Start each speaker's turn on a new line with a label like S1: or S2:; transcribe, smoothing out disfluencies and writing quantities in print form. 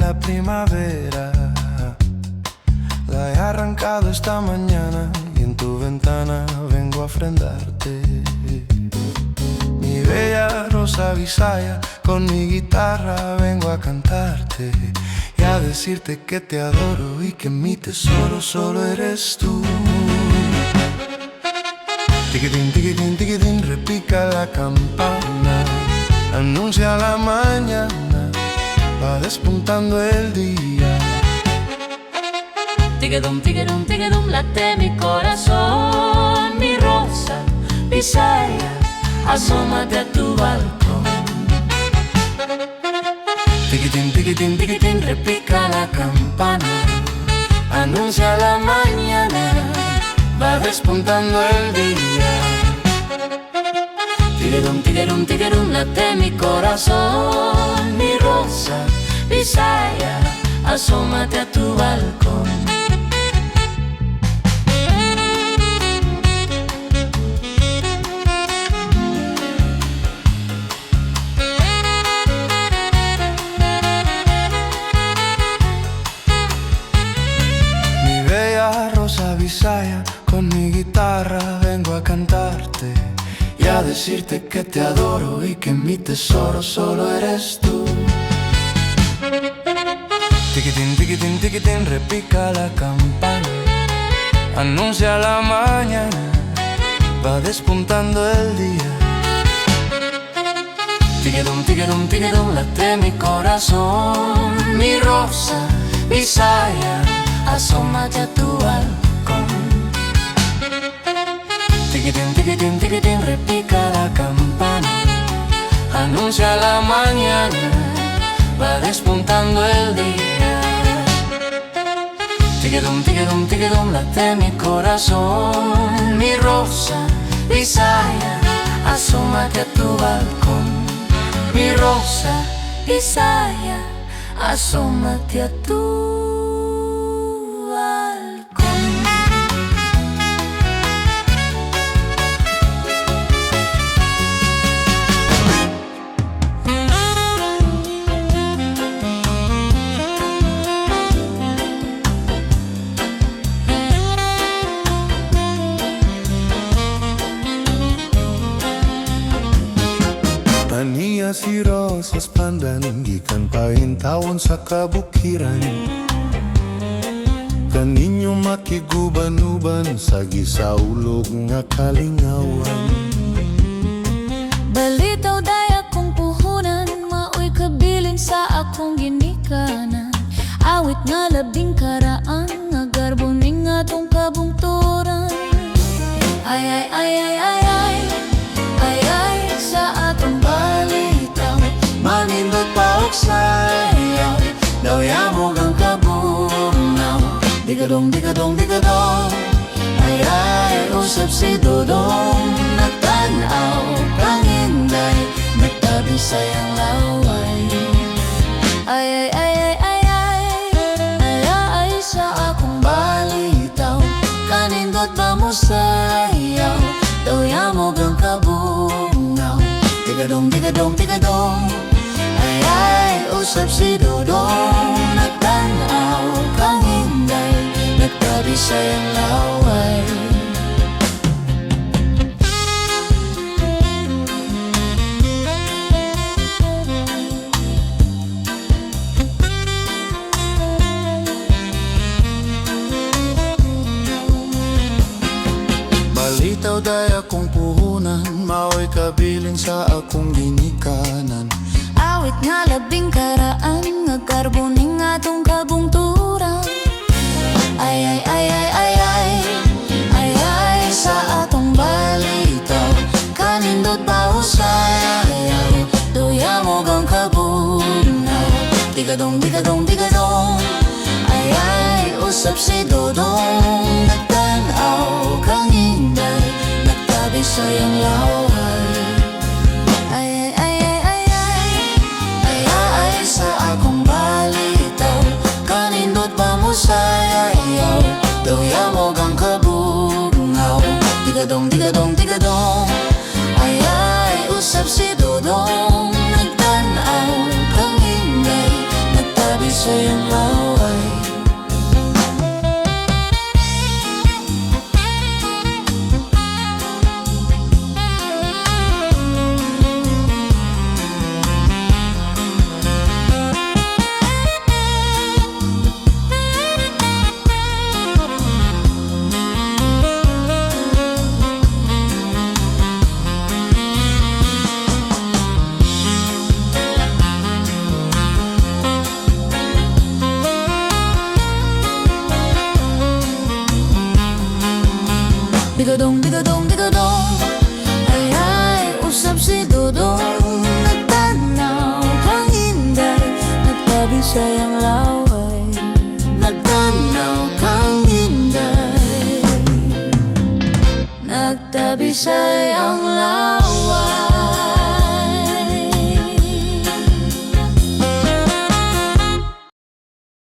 S1: la primavera. La he arrancado esta mañana y en tu ventana vengo a ofrendarte mi bella rosa bisaya. Con mi guitarra vengo a cantarte y a decirte que te adoro y que mi tesoro solo eres tú. Tiquitín, tiquitín, tiquitín, repica la campana, anuncia la mañana, va despuntando el día.
S2: Tiquedum, tiquedum, tiquedum, late mi corazón, mi rosa bisaya, asómate a tu balcón.
S1: Tiquitín, tiquitín, tiquitín, repica la campana, anuncia la mañana, va despuntando el día.
S2: Tiquedum, tiquedum, tiquedum, late mi corazón, mi rosa bisaya, asómate a tu balcón.
S1: Bisaya, con mi guitarra vengo a cantarte y a decirte que te adoro y que mi tesoro solo eres tú. Tiquitín, tiquitín, tiquitín, repica la campana, anuncia la mañana, va despuntando el día. Tiquedum, tiquedum, tiquedum, late mi corazón, mi rosa bisaya, asómate a tu balcón. Tiquitín, tiquitín, tiquitín, repica la campana, anuncia la mañana, va despuntando el día. Tiquidum, tiquidum, tiquidum, late mi corazón, mi rosa bisaya, asómate a tu balcón. Mi rosa bisaya, asómate a tu balcón. Aniyas y rosas pandan, gikan paintawon sa kabukiran. Kaninyo makiguban-uban sa gisaulog nga kalingawan.
S3: Balitaw day akong puhunan, maoy kabilin sa akong ginikanan. Awit nga labing karaan, nga garboning atong kabungturan. Ay ay ay ay ay ay, ay ay sa atong balitaw.
S1: Manindot pa og sayaw, daw yamog ang kabungaw. Digadong, digadong, digadong, ay ay usap si Dodong. Nagtanaw, panginday, nagtabi sayang laway.
S3: Ay ay ay ay ay ay, ay ay sa akong balitaw.
S1: Kanindot ba mo sayaw, daw yamog ang kabungaw. Digadong, digadong, digadong, ay ay usap si Dodong. Nagtanaw, panginday, nagtabi sayang laway. Balitaw day akong puhunan, maoy kabilin sa akong ginikanan.
S3: Awit nga labing karaan, nga karboning atong kabungturan.
S1: Ay ay ay ay ay ay, ay ay sa atong balitaw. Kanindot ba usayaw, duyamog ang kabungaw. Digadong, digadong, digadong, ay ay usap si Dodong. Nagtanaw, kanginday, nagtabi sayang laway.
S3: Ay ay ay ay ay ay,
S1: Ay ay sa akong balitaw. Kanindot ba mo sayaw, daw yamog ang kabungaw. Digadong, digadong, digadong, ay ay usap si Dodong. Nagtanaw, kanginday, nagtabi sayang
S3: digadong, digadong, digadong. Ay, ay, usap si Dodong. Nagtanaw kang Inday, nagtabisay ang laway. Nagtanaw kang Inday, nagtabisay ang laway.